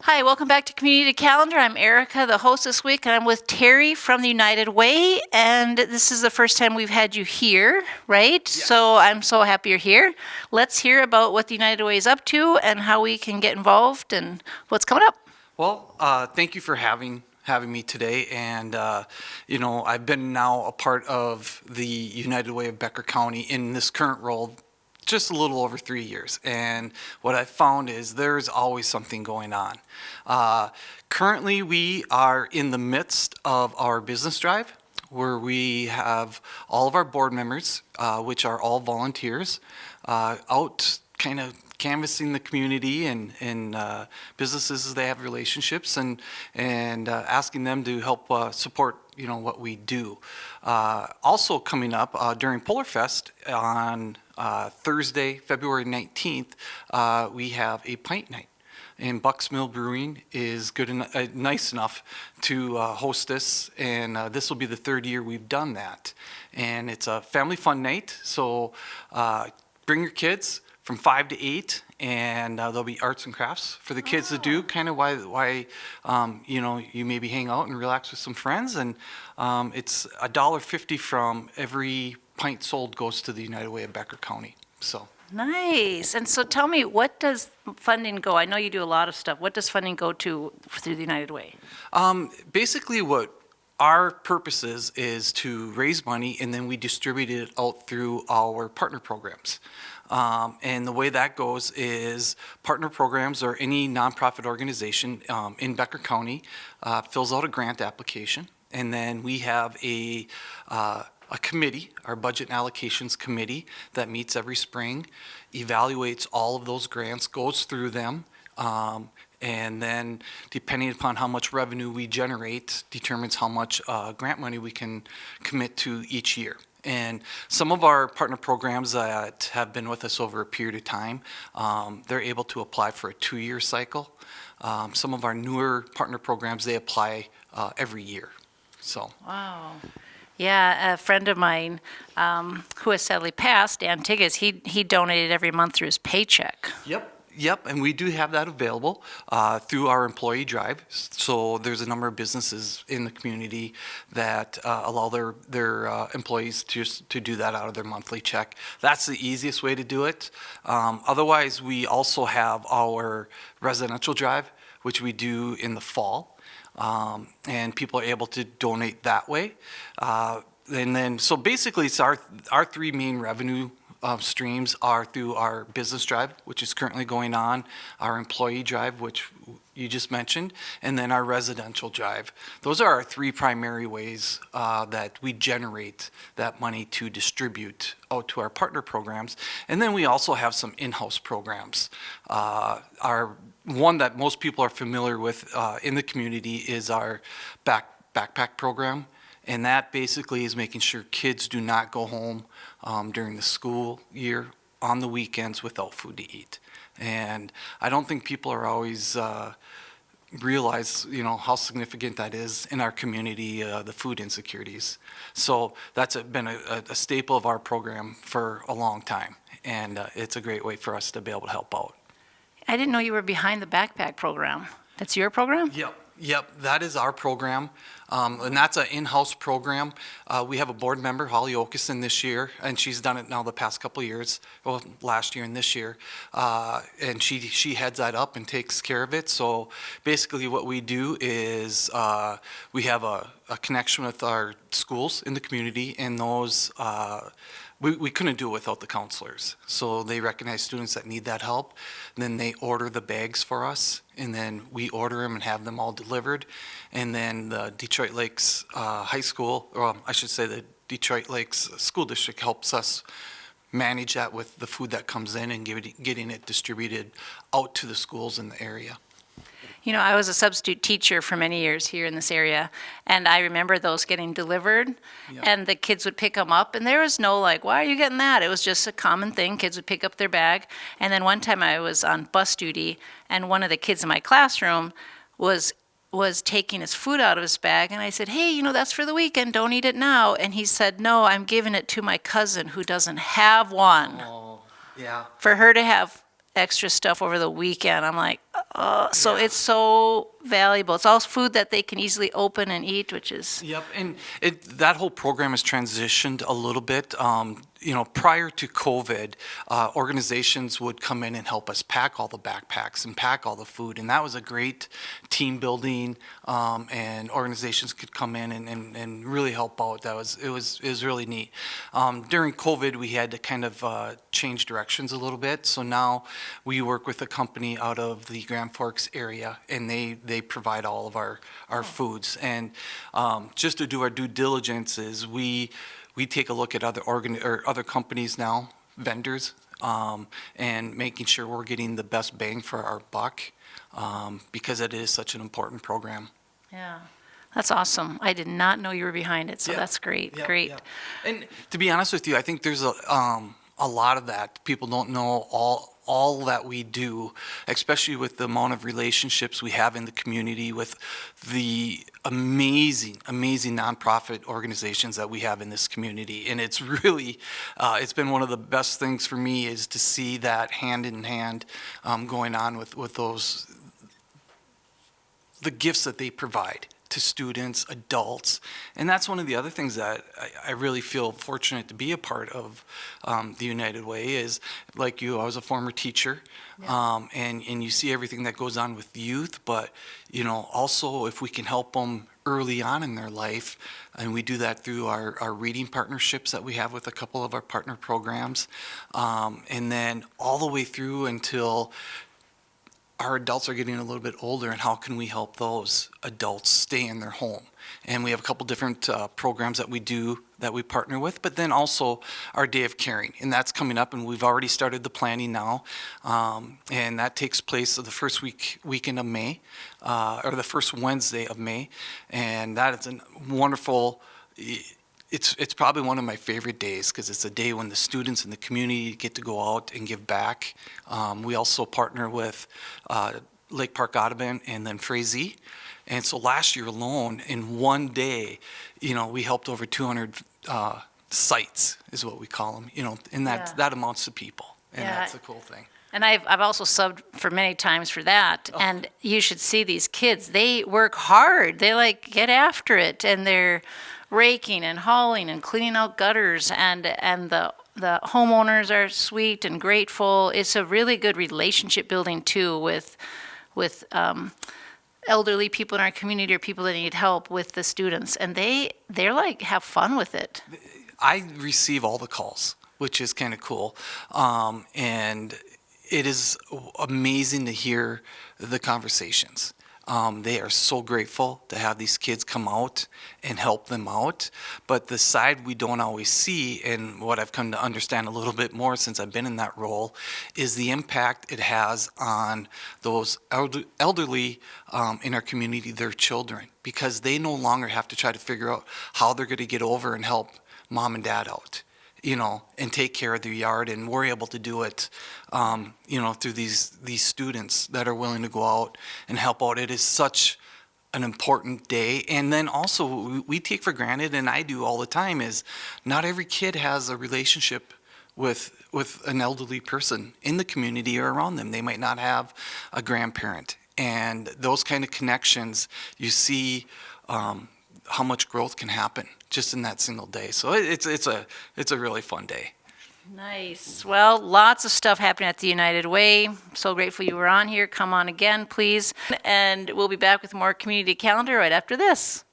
Hi, welcome back to Community Calendar. I'm Erica, the host this week, and I'm with Terry from the United Way. And this is the first time we've had you here, right? Yes. So I'm so happy you're here. Let's hear about what the United Way is up to and how we can get involved and what's coming up. Well, thank you for having me today. And I've been now a part of the United Way of Becker County in this current role just a little over 3 years. And what I've found is there's always something going on. Currently, we are in the midst of our business drive, where we have all of our board members, which are all volunteers, out kind of canvassing the community and businesses as they have relationships and asking them to help support what we do. Also coming up during Polar Fest on Thursday, February 19th, we have a pint night. And Bucks Mill Brewing is nice enough to host this, and this will be the third year we've done that. And it's a family fun night, so bring your kids from 5 to 8, and there'll be arts and crafts for the kids to do, kind of why you maybe hang out and relax with some friends. And it's $1.50 from every pint sold goes to the United Way of Becker County. So. Nice. And so tell me, what does funding go? I know you do a lot of stuff. What does funding go to through the United Way? Basically, what our purpose is to raise money, and then we distribute it out through our partner programs. And the way that goes is partner programs or any nonprofit organization in Becker County fills out a grant application, and then we have a committee, our budget and allocations committee, that meets every spring, evaluates all of those grants, goes through them, and then depending upon how much revenue we generate, determines how much grant money we can commit to each year. And some of our partner programs that have been with us over a period of time, they're able to apply for a 2-year cycle. Some of our newer partner programs, they apply every year. So. Wow. Yeah, a friend of mine who has sadly passed, Dan Tiggis, he donated every month through his paycheck. Yep, and we do have that available through our employee drive. So there's a number of businesses in the community that allow their employees to do that out of their monthly check. That's the easiest way to do it. Otherwise, we also have our residential drive, which we do in the fall. And people are able to donate that way. And then, so basically, it's our three main revenue streams are through our business drive, which is currently going on, our employee drive, which you just mentioned, and then our residential drive. Those are our three primary ways that we generate that money to distribute out to our partner programs. And then we also have some in-house programs. Our one that most people are familiar with in the community is our backpack program. And that basically is making sure kids do not go home during the school year on the weekends without food to eat. And I don't think people are always realize how significant that is in our community, the food insecurities. So that's been a staple of our program for a long time, and it's a great way for us to be able to help out. I didn't know you were behind the backpack program. That's your program? Yep, that is our program, and that's an in-house program. We have a board member, Holly Okeson, this year, and she's done it now the past couple of years, well, last year and this year, and she heads that up and takes care of it. So basically what we do is we have a connection with our schools in the community, and those we couldn't do it without the counselors. So they recognize students that need that help. And then they order the bags for us, and then we order them and have them all delivered. And then the Detroit Lakes High School, or I should say the Detroit Lakes School District, helps us manage that with the food that comes in and getting it distributed out to the schools in the area. You know, I was a substitute teacher for many years here in this area, and I remember those getting delivered, and the kids would pick them up, and there was no like, why are you getting that? It was just a common thing. Kids would pick up their bag, and then one time I was on bus duty, and one of the kids in my classroom was taking his food out of his bag, and I said, hey, that's for the weekend, don't eat it now. And he said, no, I'm giving it to my cousin who doesn't have one. Oh, yeah. For her to have extra stuff over the weekend. I'm like, so it's so valuable. It's all food that they can easily open and eat, which is. Yep, and that whole program has transitioned a little bit. Prior to COVID, organizations would come in and help us pack all the backpacks and pack all the food, and that was a great team building. And organizations could come in and really help out. It was really neat. During COVID, we had to kind of change directions a little bit. So now we work with a company out of the Grand Forks area, and they provide all of our foods. And just to do our due diligence is we take a look at other companies now, vendors, and making sure we're getting the best bang for our buck, because it is such an important program. Yeah, that's awesome. I did not know you were behind it, so Yeah. that's great. Yeah, Great. yeah. And to be honest with you, I think there's a lot of that. People don't know all that we do, especially with the amount of relationships we have in the community, with the amazing nonprofit organizations that we have in this community. And it's really, it's been one of the best things for me is to see that hand in hand going on with those, the gifts that they provide to students, adults. And that's one of the other things that I really feel fortunate to be a part of the United Way is, like you, I was a former teacher, and you see everything that goes on with youth, but also if we can help them early on in their life, and we do that through our reading partnerships that we have with a couple of our partner programs, and then all the way through until our adults are getting a little bit older, and how can we help those adults stay in their home? And we have a couple different programs that we partner with, but then also our Day of Caring, and that's coming up, and we've already started the planning now, and that takes place the first weekend of May, or the first Wednesday of May, and that is a wonderful. It's probably one of my favorite days because it's a day when the students in the community get to go out and give back. We also partner with Lake Park Audubon and then Frazee. And so last year alone, in one day, we helped over 200 sites, is what we call them, and that amounts to people. And that's a cool thing. And I've also subbed for many times for that. Oh. And you should see these kids. They work hard. They get after it, and they're raking and hauling and cleaning out gutters, and the homeowners are sweet and grateful. It's a really good relationship building too with elderly people in our community or people that need help with the students, and they're have fun with it. I receive all the calls, which is kind of cool, and it is amazing to hear the conversations. They are so grateful to have these kids come out and help them out. But the side we don't always see, and what I've come to understand a little bit more since I've been in that role, is the impact it has on those elderly in our community, their children, because they no longer have to try to figure out how they're going to get over and help mom and dad out, and take care of their yard, and we're able to do it, through these students that are willing to go out and help out. It is such an important day. And then also we take for granted, and I do all the time, is not every kid has a relationship with an elderly person in the community or around them. They might not have a grandparent, and those kind of connections, you see how much growth can happen just in that single day. So it's a really fun day. Nice. Well, lots of stuff happening at the United Way. So grateful you were on here. Come on again, please. And we'll be back with more Community Calendar right after this.